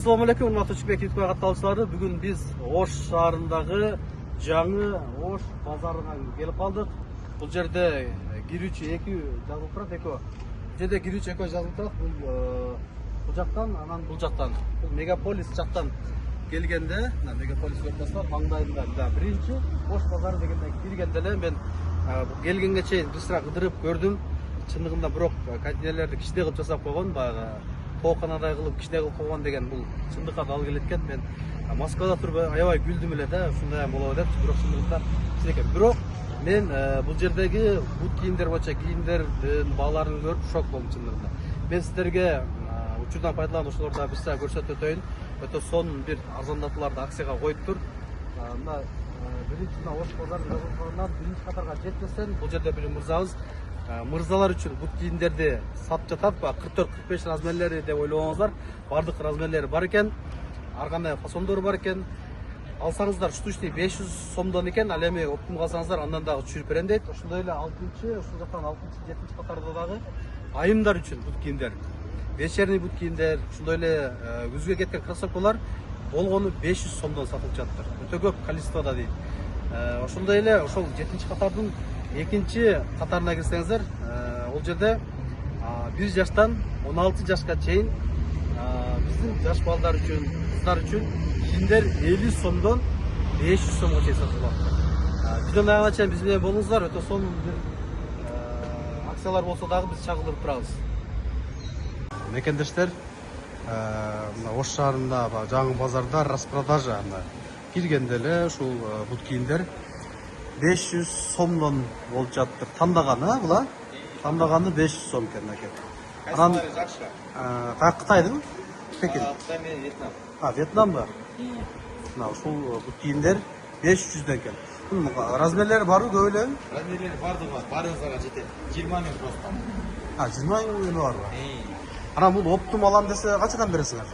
Assalamu alaikum, урматтуу Чүпек YouTube катталуучулары. Бүгүн биз Ош шаарындагы жаңы Ош базарына келип калдык. Бул жерде кирүүчү эки жазылып турат, жерде кирүүчү экөө жазылып турат. Бул жактан, анан бул жактан. Бул мегаполис жактан келгенде, мегаполис ортосунда маңдайында биринчи Ош базары дегенде киргенде эле мен келгенге чейин быстрак кыдырып көрдүм. Чындыгында бирок контейнерлерди кичине кылып жасап койгон, баягы тооканадай кылып кичине кылып койгон деген бул чындыкка дал келет экен. Мен Москвада туруп аябай күлдүм эле да, ушундай болобу деп. Бирок чындыгында кичинекей. Бирок мен бул жердеги бут кийимдер боюнча кийимдердин бааларын көрүп шок болдум чындыгында. Мен сиздерге учурдан пайдаланып ошолорду бир сая көрсөтүп өтөйүн. Өтө сонун бир арзандатууларды акцияга коюптур. Мына биринчи Ош базарынын жазылганынан биринчи катарга жетпестен бул жерде бир мырзабыз мырзалар үчүн бут кийимдерди сатып жатат. 44-45 размерлери деп ойлобоңуздар. Бардык размерлери бар экен. Ар кандай фасондору бар экен. Алсаңыздар штучный 500 сомдон экен. Ал эми оптумга алсаңыздар андан дагы түшүрүп берем дейт. Ошондой эле 6-чы, ошол жактан 6-чы, 7-чи катарда дагы айымдар үчүн бут кийимдер, вечерний бут кийимдер, ошондой эле күзгө кеткен кроссовкалар болгону 500 сомдон сатылып жатыр. Өтө көп количествода дейт. Ошондой эле ошол 7-чи катардын экинчи катарына кирсеңиздер, ол жерде 1 жаштан 16 жашка чейин биздин жаш балдар үчүн, кыздар үчүн кийимдер 50 сомдон 500 сомго чейин сатылат. Видеонун аягына чейин биз менен болуңуздар. Өтө сонун бир акциялар болсо дагы биз чагылдырып турабыз. Мекендештер, мына Ош шаарында жаңы базарда распродажа киргенде эле ушул бут кийимдер 500 сомдон болуп жатыр. Тандаганы була? Тандаганы 500 сом экен аке. Анан Кытайдын? Пекин. Кытай менен Вьетнам. Вьетнамбы? Мына ушул бут кийимдер 500дөн экен. Размерлери барбы, көп эле? Размерлери бардыгы баарыңыздарга жетет. 20 миң просто. 20 миң барбы? Анан бул оптум алам десе канчадан бересиңер?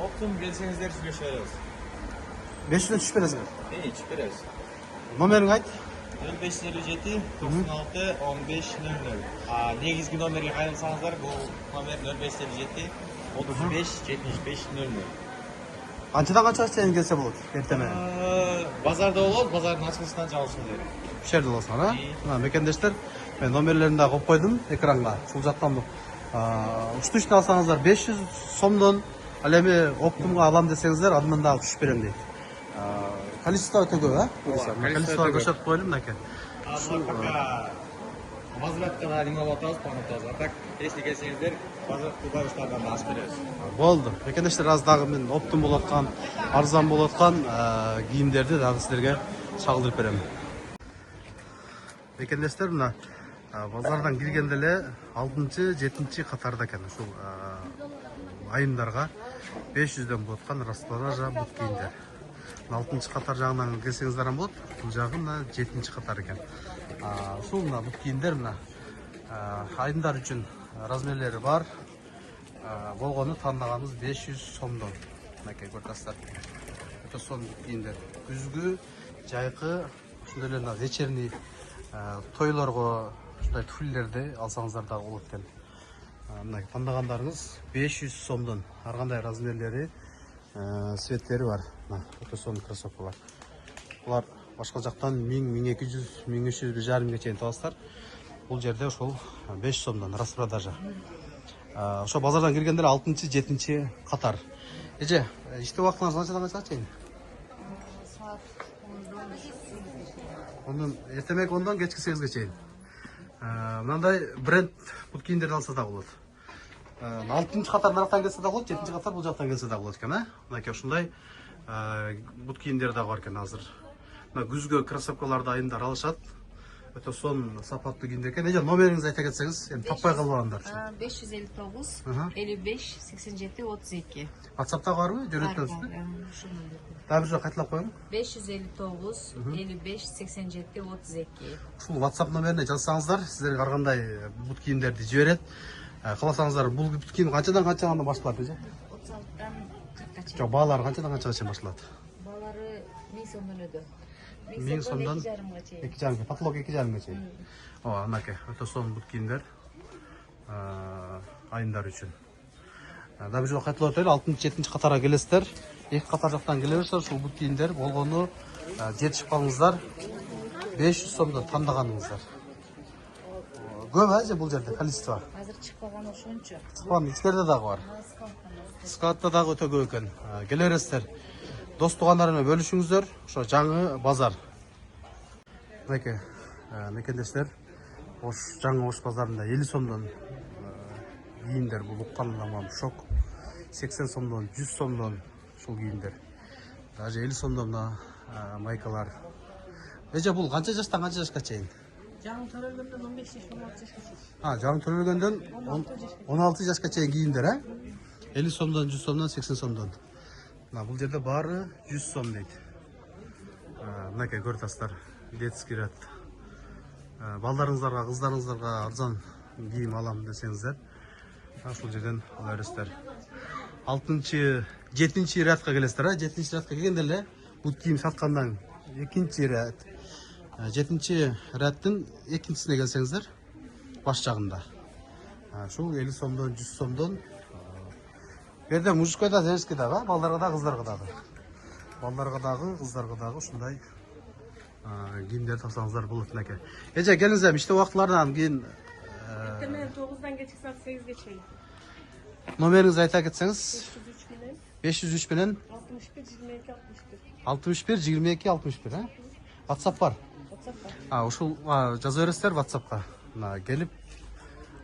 Оптум берсеңиздер сүйлөшүп беребиз. 500дөн түшүп бересиңер? Түшүп беребиз. Номериңи айт. 0557 96 15 00. Негизги номерге кайрылсаңыздар, бул номер 0557 35 75 00. Канчадан канчага чейин келсе болот? Эртең менен. Базарда болот, базардын ачылышынан жабылышын берет. Бул жерде болсоңар, Мына мекендештер, мен номерлерин да коюп койдум экранга. Ушул жактан штучный алсаңыздар 500 сомдон, ал эми оптумга алам десеңиздер, андан дагы түшүп берем дейт. Количество өтө көп, количество көрсөтүп коелу мынакей. Возвратка да нималап атабыз, панатабыз. А так, если келсеңиздер, базардан да ачып беребиз. Болду. Мекендештер, аз дагы мен оптум болуп аткан, арзан болуп аткан кийимдерди дагы сиздерге чагылдырып берем. Мекендештер, мына базардан киргенде эле 6-чы, 7-чи катарда экен. Ушул айымдарга 500дөн болуп аткан распродажа бут кийимдер. 6-чы катар жагынан келсеңиздер болот. Бул жагы мына 7-чи катар экен. Ушул мына бут кийимдер мына айымдар үчүн размерлери бар. Болгону тандаганыбыз 500 сомдон. Мынакей көрүп өтө сонун бут кийимдер. Күзгү, жайкы, ошондой эле мына вечерний тойлорго ушундай туфлилерди алсаңыздар дагы болот экен. Мына тандагандарыңыз 500 сомдон. Ар кандай размерлери, цветтери бар. Өтө сонун кроссовкалар. Булар башка жактан 1000, 1200, 1300, 1,5 чейин табасыздар. Бул жерде ошол 5 сомдон распродажа. Ошо базардан киргендер 6-чы, 7-чи катар. Эже, иштеп убактыңыз канчадан канчага чейин? Саат 10дон. Эртең 10дон кечки 8ге чейин. Мындай бренд бут кийимдерди алса да болот. 6-чы катар нарактан келсе да болот, 7-чи катар бул жактан келсе да болот экен, Мынакей ушундай бут кийимдер да бар экен азыр. Мына күзгө кроссовкаларды айымдар алышат. Өтө сонун сапаттуу кийимдер экен. Эже, номериңизди айта кетсеңиз, эми таппай калбагандар үчүн. 559 55 87 32. WhatsApp'та барбы? Жөнөтөсүзбү? Дагы бир жолу кайталап коюң. 559 55 87 32. Ушул WhatsApp номерине жазсаңыздар, сиздерге ар кандай бут кийимдерди жиберет. Каласаңыздар, бул бут кийим канчадан канчадан башталат, эже? 36-дан 40ка чейин. Жок, баалары канчадан канчага чейин башталат? Баалары 1000 сомдон өдө. 1000 сомдон 2,5, потолок 2,5 чейин. Мынакей, өтө сонун бут кийимдер айымдар үчүн. Да бир жолу кайталап өтөлү. 6-7 катарга келесиздер. Эки катар жактан келе берсеңиз, ушул бут кийимдер болгону жетишип калыңыздар. 500 сомдон тандаганыңыздар. Көп же бул жерде количество? Азыр чыкпаган ошончо. Чыкпаган ичтерде дагы бар. Скатта дагы өтө көп экен. Келе бересиздер. Дос туугандар менен бөлүшүңүздөр. Ошо жаңы базар. Мынакей, мекендештер, Ош жаңы Ош базарында 50 сомдон кийимдер, бул уккандан шок. 80 сомдон, 100 сомдон ушул кийимдер. Даже 50 сомдон майкалар. Эже бул канча жаштан канча жашка чейин? Жаңы төрөлгөндөн 15 жаш, 16 жашка чейин. Жаңы төрөлгөндөн 16 жашка чейин кийимдер, 50 сомдон, 100 сомдон, 80 сомдон. Бул жерде баары 100 сом дейт. Мынакей көрүп атасыздар, детский ряд. Балдарыңыздарга, кыздарыңыздарга арзан кийим алам десеңиздер, ушул жерден ала бересиздер. 7-чи рядка келесиздер, 7-чи рядка келгенде эле бут кийим саткандан 2-чи ряд. 7-чи рядтын 2-чисине келсеңиздер, баш жагында. Ушул 50 сомдон, 100 сомдон. Берде мужской да, женский дагы, балдарга да, кыздарга дагы. Балдарга дагы, кыздарга дагы ушундай кийимдер тапсаңыздар болот мынакей. Эже келиңиздер, иште убактыларынан кийин Мен 9-дан кечки саат 8ге чейин. Номериңизди айта кетсеңиз. 503 менен 503 менен 61 22 61, WhatsApp бар. Ушул жаза бересиздер WhatsAppка. Келип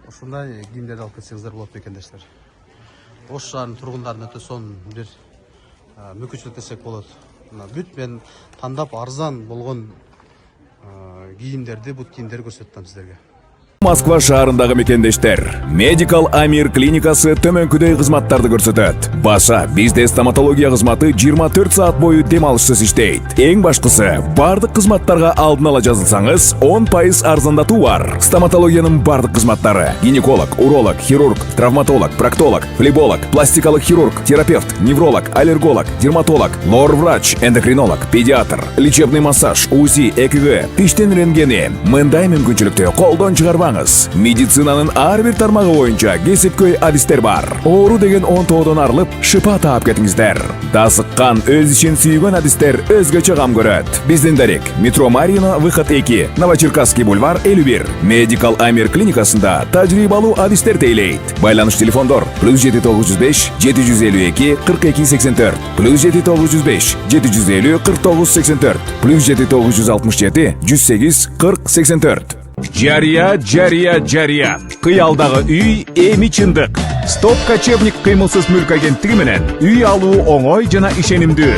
ушундай кийимдерди алып кетсеңиздер болот мекендештер. Ош шаарынын тургундарына өтө сонун бир мүмкүнчүлүк десек болот. Бүт мен тандап арзан болгон кийимдерди, бут кийимдерди көрсөтөм сиздерге. Москва шаарындагы мекендештер, Medical Amir клиникасы төмөнкүдөй кызматтарды көрсөтөт. Баса бизде стоматология кызматы 24 саат бою дем алышсыз иштейт. Эң башкысы, бардык кызматтарга алдын ала жазылсаңыз, 10% арзандатуу бар. Стоматологиянын бардык кызматтары: гинеколог, уролог, хирург, травматолог, проктолог, флеболог, пластикалык хирург, терапевт, невролог, аллерголог, дерматолог, лор-врач, эндокринолог, педиатр, лечебный массаж, УЗИ, ЭКГ, тиштен рентгени. Мындай мүмкүнчүлүктү колдон чыгарбаңыз. Медицинанын ар бир тармагы боюнча кесипкөй адистер бар. Оору деген 10 тоодон арылып, шыпа таап кетиңиздер. Дасыккан, өз ишин сүйгөн адистер өзгөчө кам көрөт. Биздин дарек: Метро Марина, выход 2, Новочеркасский бульвар 51. Medical Amir клиникасында тажрыйбалуу адистер тейлейт. Байланыш телефондор: +7905 752 42 84, +7905 750 49 84, +7967 108 40 84. Жария. Кыялдагы үй эми чындык. Стоп кочевник кыймылсыз мүлк агенттиги менен үй алуу оңой жана ишенимдүү.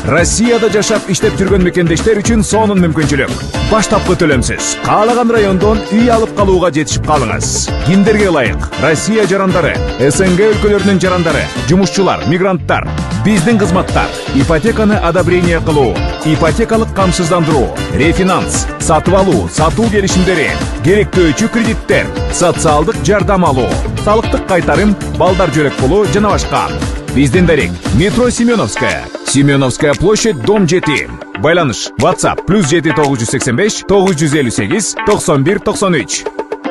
Россияда жашап иштеп жүргөн мекендештер үчүн сонун мүмкүнчүлүк. Баштапкы төлөмсүз каалаган райондон үй алып калууга жетишип калыңыз. Кимдерге ылайык? Россия жарандары, СНГ өлкөлөрүнүн жарандары, жумушчулар, мигранттар. Биздин кызматтар: ипотеканы одобрение кылуу, ипотекалык камсыздандыруу, рефинанс, сатып алуу, сатуу келишимдери, керектөөчү кредиттер, социалдык жардам алуу, салыктык кайтарым, балдар жөлөк пулу жана башка. Биздин дарек: Метро Семеновская, Семеновская площадь, дом 7. Байланыш: WhatsApp +7985 958 91 93.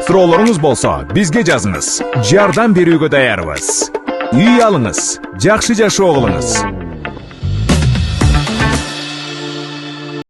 Суроолоруңуз болсо бизге жазыңыз. Жардам берүүгө даярбыз. Үй алыңыз, жакшы жашоо кылыңыз.